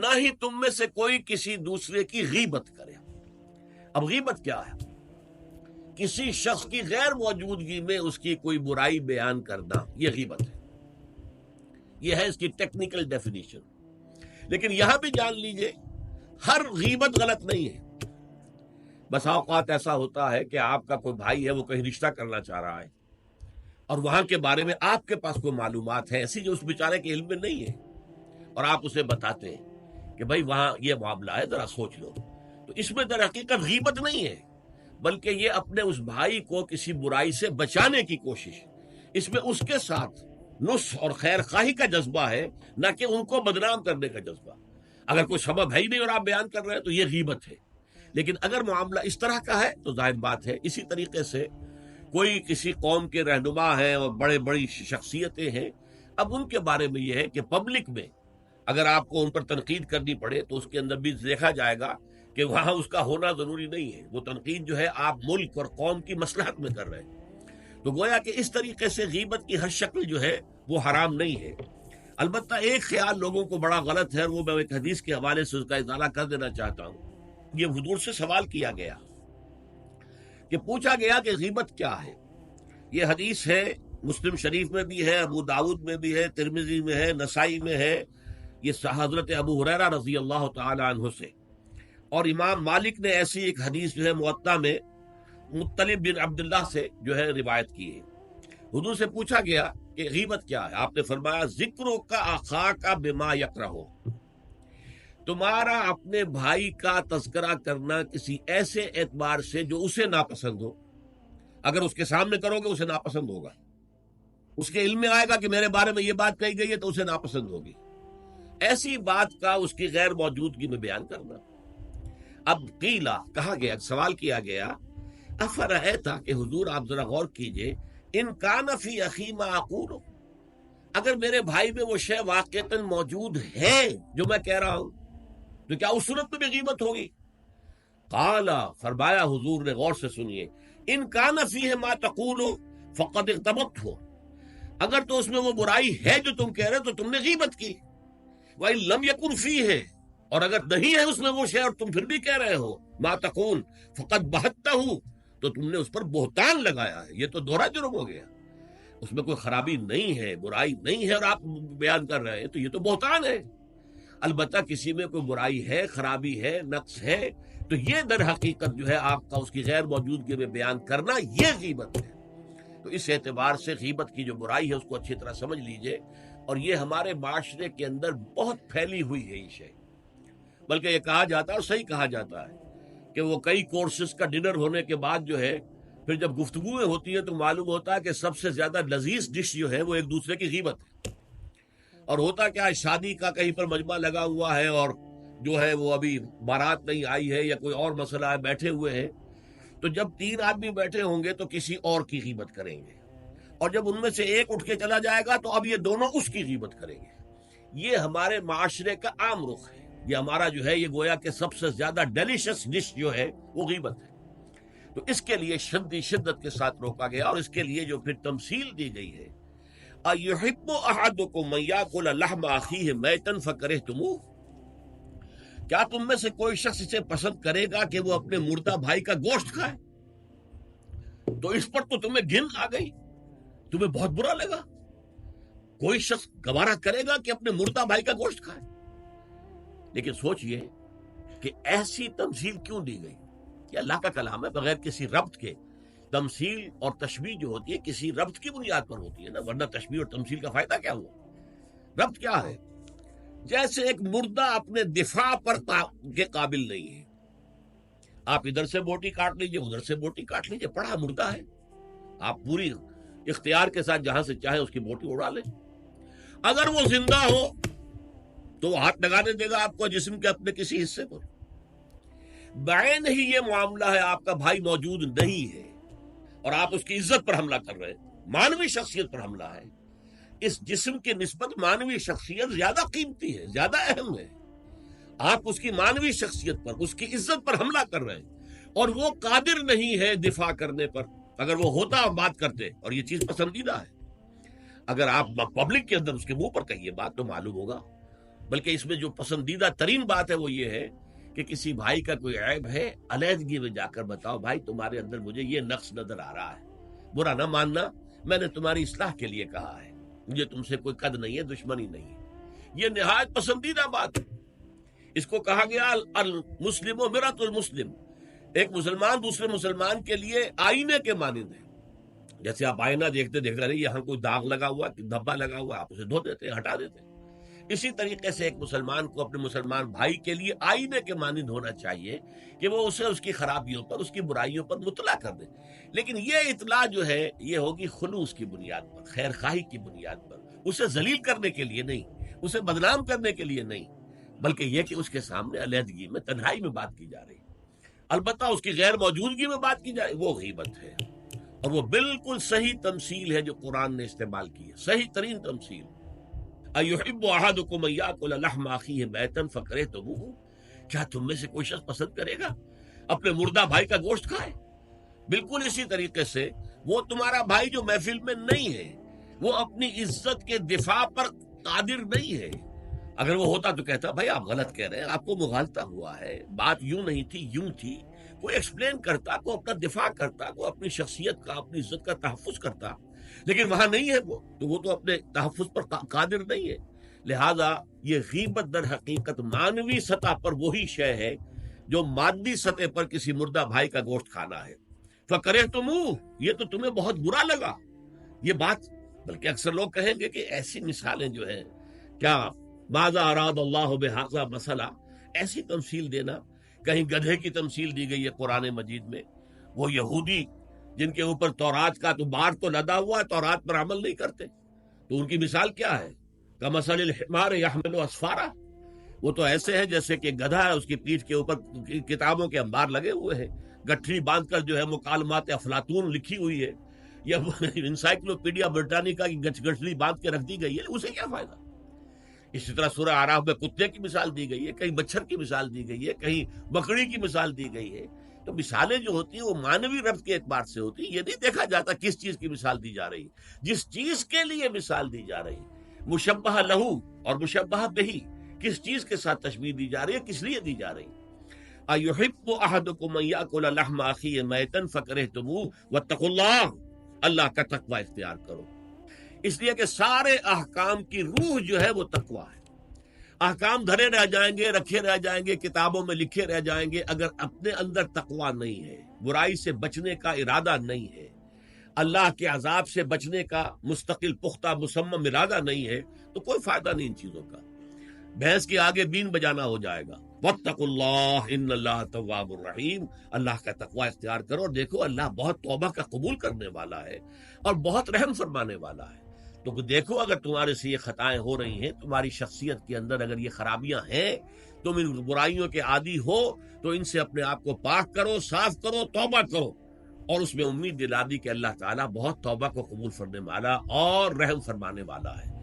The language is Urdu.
نہ ہی تم میں سے کوئی کسی دوسرے کی غیبت کرے. اب غیبت کیا ہے؟ کسی شخص کی غیر موجودگی میں اس کی کوئی برائی بیان کرنا، یہ غیبت ہے. یہ ہے اس کی ٹیکنیکل ڈیفینیشن. لیکن یہاں بھی جان لیجئے ہر غیبت غلط نہیں ہے. بس اوقات ایسا ہوتا ہے کہ آپ کا کوئی بھائی ہے، وہ کہیں رشتہ کرنا چاہ رہا ہے اور وہاں کے بارے میں آپ کے پاس کوئی معلومات ہے ایسی جو اس بیچارے کے علم میں نہیں ہے، اور آپ اسے بتاتے ہیں کہ بھائی وہاں یہ معاملہ ہے، ذرا سوچ لو. تو اس میں در حقیقت غیبت نہیں ہے، بلکہ یہ اپنے اس بھائی کو کسی برائی سے بچانے کی کوشش. اس میں اس کے ساتھ نصح اور خیر خواہی کا جذبہ ہے، نہ کہ ان کو بدنام کرنے کا جذبہ. اگر کوئی سبب ہے ہی نہیں اور آپ بیان کر رہے ہیں تو یہ غیبت ہے. لیکن اگر معاملہ اس طرح کا ہے تو ظاہر بات ہے. اسی طریقے سے کوئی کسی قوم کے رہنما ہیں اور بڑی شخصیتیں ہیں، اب ان کے بارے میں یہ ہے کہ پبلک میں اگر آپ کو ان پر تنقید کرنی پڑے تو اس کے اندر بھی دیکھا جائے گا کہ وہاں اس کا ہونا ضروری نہیں ہے. وہ تنقید جو ہے آپ ملک اور قوم کی مصلحت میں کر رہے ہیں. تو گویا کہ اس طریقے سے غیبت کی ہر شکل جو ہے وہ حرام نہیں ہے. البتہ ایک خیال لوگوں کو بڑا غلط ہے، اور وہ میں ایک حدیث کے حوالے سے اس کا ازالہ کر دینا چاہتا ہوں. یہ حضور سے سوال کیا گیا کہ پوچھا گیا کہ غیبت کیا ہے. یہ حدیث ہے، مسلم شریف میں بھی ہے، ابو داؤد میں بھی ہے، ترمذی میں ہے، نسائی میں ہے. یہ حضرت ابو ہریرہ رضی اللہ تعالی عنہ سے. اور امام مالک نے ایسی ایک حدیث جو ہے موطا میں مطلب بن عبداللہ سے جو ہے روایت کی ہے. حضور سے پوچھا گیا کہ غیبت کیا ہے. آپ نے فرمایا ذکروں کا اخا کا بما یکرہ، تمہارا اپنے بھائی کا تذکرہ کرنا کسی ایسے اعتبار سے جو اسے ناپسند ہو. اگر اس کے سامنے کرو گے اسے ناپسند ہوگا، اس کے علم میں آئے گا کہ میرے بارے میں یہ بات کہی گئی ہے تو اسے ناپسند ہوگی. ایسی بات کا اس کی غیر موجودگی میں بیان کرنا. اب قیلا کہا گیا، سوال کیا گیا، افرأیتا کہ حضور آپ ذرا غور کیجئے، ان کان فی اخی ما اقول، اگر میرے بھائی میں وہ شے واقعتاً موجود ہے جو میں کہہ رہا ہوں تو کیا اس صورت میں بھی غیبت ہوگی؟ قالا فرمایا حضور نے، غور سے سنیے، ان کان فیہ ما تقول فقد اغتبت ہو، اگر تو اس میں وہ برائی ہے جو تم کہہ رہے تو تم نے غیبت کی. وَإِن لَمْ يَكُنْ فِيهِ، اور اگر نہیں ہے اس میں وہ شے اور تم پھر بھی کہہ رہے ہو ما تقول فقد بہتہ، تو تم نے اس پر بہتان لگایا ہے. یہ تو دوہرا جرم ہو گیا. اس میں کوئی خرابی نہیں ہے، برائی نہیں ہے اور آپ بیان کر رہے ہیں تو یہ تو بہتان ہے. البتہ کسی میں کوئی برائی ہے، خرابی ہے، نقص ہے، تو یہ در حقیقت جو ہے آپ کا اس کی غیر موجودگی میں بیان کرنا یہ غیبت ہے. تو اس اعتبار سے غیبت کی جو برائی ہے اس کو اچھی طرح سمجھ لیجئے. اور یہ ہمارے معاشرے کے اندر بہت پھیلی ہوئی ہے یہ شے. بلکہ یہ کہا جاتا ہے اور صحیح کہا جاتا ہے کہ وہ کئی کورسز کا ڈنر ہونے کے بعد جو ہے پھر جب گفتگویں ہوتی ہیں تو معلوم ہوتا ہے کہ سب سے زیادہ لذیذ ڈش جو ہے وہ ایک دوسرے کی غیبت ہے. اور ہوتا کیا ہے، شادی کا کہیں پر مجمع لگا ہوا ہے اور جو ہے وہ ابھی بارات نہیں آئی ہے یا کوئی اور مسئلہ ہے، بیٹھے ہوئے ہیں، تو جب 3 آدمی بیٹھے ہوں گے تو کسی اور کی غیبت کریں گے، اور جب ان میں سے ایک اٹھ کے چلا جائے گا تو اب یہ دونوں اس کی غیبت کریں گے. یہ ہمارے معاشرے کا عام رخ ہے. یہ ہمارا جو ہے یہ گویا کہ سب سے زیادہ ڈیلیشس ڈش جو ہے وہ غیبت ہے. تو اس کے لیے شدت کے ساتھ روکا گیا، اور اس کے لیے جو پھر تمثیل دی گئی ہے، اَيُحِبُّ أَحَدُكُم أَن يَأْكُلَ لَحْمَ أَخِيهِ مَيْتًا فَكَرِهْتُمُوهُ، کیا تم میں سے کوئی شخص اسے پسند کرے گا کہ وہ اپنے مردہ بھائی کا گوشت کھائے؟ تو اس پر تو تمہیں گھن آ گئی، تمہیں بہت برا لگا. کوئی شخص گوارا کرے گا کہ اپنے مردہ بھائی کا گوشت کھائے؟ لیکن سوچئے کہ ایسی تمثیل کیوں دی گئی؟ یہ اللہ کا کلام ہے، بغیر کسی ربط کے. تمثیل اور تشبیہ جو ہوتی ہے کسی ربط کی بنیاد پر ہوتی ہے نا، ورنہ تشبیہ اور تمثیل کا فائدہ کیا ہوا؟ ربط کیا ہے؟ جیسے ایک مردہ اپنے دفاع پر کے قابل نہیں ہے. آپ ادھر سے بوٹی کاٹ لیجئے، ادھر سے بوٹی کاٹ لیجئے، پڑا مردہ ہے. آپ پوری اختیار کے ساتھ جہاں سے چاہے اس کی بوٹی اڑا لیں. اگر وہ زندہ ہو تو ہاتھ لگانے دے گا آپ کو جسم کے اپنے کسی حصے پر. بعین ہی یہ معاملہ ہے، آپ کا بھائی موجود نہیں ہے اور آپ اس کی عزت پر حملہ کر رہے ہیں، مانوی شخصیت پر حملہ ہے. اس جسم کی نسبت مانوی شخصیت زیادہ قیمتی ہے، زیادہ اہم ہے. آپ اس کی مانوی شخصیت پر، اس کی عزت پر حملہ کر رہے ہیں، اور وہ قادر نہیں ہے دفاع کرنے پر. اگر وہ ہوتا بات کرتے، اور یہ چیز پسندیدہ ہے، اگر آپ پبلک کے اندر اس کے منہ پر کہیے بات تو معلوم ہوگا بلکہ اس میں جو پسندیدہ ترین بات ہے وہ یہ ہے کہ کسی بھائی کا کوئی عیب ہے، علیحدگی میں جا کر بتاؤ، بھائی تمہارے اندر مجھے یہ نقص نظر آ رہا ہے، برا نہ ماننا، میں نے تمہاری اصلاح کے لیے کہا ہے، مجھے تم سے کوئی قد نہیں ہے، دشمنی نہیں ہے۔ یہ نہایت پسندیدہ بات ہے۔ اس کو کہا گیا المسلم و مرۃ المسلم، ایک مسلمان دوسرے مسلمان کے لیے آئینے کے مانند ہے۔ جیسے آپ آئینہ دیکھتے دیکھتے رہے یہاں کوئی داغ لگا ہوا دھبا لگا ہوا، آپ اسے دھو دیتے ہیں، ہٹا دیتے ہیں۔ اسی طریقے سے ایک مسلمان کو اپنے مسلمان بھائی کے لیے آئینے کے مانند ہونا چاہیے کہ وہ اسے اس کی خرابیوں پر، اس کی برائیوں پر مطلع کر دے۔ لیکن یہ اطلاع جو ہے یہ ہوگی خلوص کی بنیاد پر، خیر خواہی کی بنیاد پر، اسے ذلیل کرنے کے لیے نہیں، اسے بدنام کرنے کے لیے نہیں، بلکہ یہ کہ اس کے سامنے علیحدگی میں، تنہائی میں بات کی جا رہی ہے۔ البتہ اس کی غیر موجودگی میں بات کی جائے وہ غیبت ہے، اور وہ بالکل صحیح تمثیل ہے جو قرآن نے استعمال کی ہے، صحیح ترین تمثیل۔ ایحب احدکم ان یاکل لحم اخیہ میتا فکرہتموہ، کیا تم میں سے کوئی شخص پسند کرے گا اپنے مردہ بھائی کا گوشت کھائے؟ بالکل اسی طریقے سے وہ تمہارا بھائی جو محفل میں نہیں ہے، وہ اپنی عزت کے دفاع پر قادر نہیں ہے۔ اگر وہ ہوتا تو کہتا بھائی آپ غلط کہہ رہے ہیں، آپ کو مغالطہ ہوا ہے، بات یوں نہیں تھی یوں تھی، کوئی ایکسپلین کرتا، کوئی اپنا دفاع کرتا، کوئی اپنی شخصیت کا، اپنی عزت کا تحفظ کرتا، لیکن وہاں نہیں ہے وہ تو اپنے تحفظ پر قادر نہیں ہے۔ لہذا یہ غیبت در حقیقت مانوی سطح پر وہی شے ہے جو مادی سطح پر کسی مردہ بھائی کا گوشت کھانا ہے۔ فَكَرِهْتُمُوهُ، یہ تو تمہیں بہت برا لگا یہ بات۔ بلکہ اکثر لوگ کہیں گے کہ ایسی مثالیں جو ہیں، کیا ماذا اراد اللہ بہذا مسئلہ، ایسی تمثیل دینا، کہیں گدھے کی تمثیل دی گئی ہے قرآن مجید میں، وہ یہودی جن کے اوپر تورات کا تو بار تو لدا ہوا ہے، تورات پر عمل نہیں کرتے، تو ان کی مثال کیا ہے؟ کمثل الحمار یحمل اسفارا، وہ تو ایسے ہے جیسے کہ گدھا ہے، اس کی پیٹھ کے اوپر کتابوں کے انبار لگے ہوئے ہیں، گٹھری باندھ کر جو ہے مکالمات افلاطون لکھی ہوئی ہے، یا انسائکلوپیڈیا برٹانیکا کی گٹھری باندھ کے رکھ دی گئی ہے، اسے کیا فائدہ؟ اسی طرح سورہ اعراف میں کتے کی مثال دی گئی ہے، کہیں مچھر کی مثال دی گئی ہے، کہیں بکری کی مثال دی گئی ہے۔ تو مثالیں جو ہوتی ہیں وہ مانوی ربط کے اعتبار سے ہوتی ہیں، یہ نہیں دیکھا جاتا کس چیز کی مثال دی جا رہی ہے، جس چیز کے لیے مثال دی جا رہی ہے، مشبہ لہو اور مشبہ بہی، کس چیز کے ساتھ تشبیہ دی جا رہی ہے، کس لیے دی جا رہی ہے۔ ایحب احدکم ان یاکل لحم اخیہ میتا فکرہتموہ واتقوا اللہ، اللہ کا تقوی اختیار کرو، اس لیے کہ سارے احکام کی روح جو ہے وہ تقوی ہے۔ احکام دھرے رہ جائیں گے، رکھے رہ جائیں گے، کتابوں میں لکھے رہ جائیں گے، اگر اپنے اندر تقوی نہیں ہے، برائی سے بچنے کا ارادہ نہیں ہے، اللہ کے عذاب سے بچنے کا مستقل پختہ مصمم ارادہ نہیں ہے، تو کوئی فائدہ نہیں ان چیزوں کا، بھینس کے آگے بین بجانا ہو جائے گا۔ واتقوا اللہ ان اللہ تواب الرحیم، اللہ کا تقوی اختیار کرو، اور دیکھو اللہ بہت توبہ کا قبول کرنے والا ہے اور بہت رحم فرمانے والا ہے۔ تو دیکھو اگر تمہارے سے یہ خطائیں ہو رہی ہیں، تمہاری شخصیت کے اندر اگر یہ خرابیاں ہیں، تم ان برائیوں کے عادی ہو، تو ان سے اپنے آپ کو پاک کرو، صاف کرو، توبہ کرو، اور اس میں امید دلا دی کہ اللہ تعالیٰ بہت توبہ کو قبول فرمانے والا اور رحم فرمانے والا ہے۔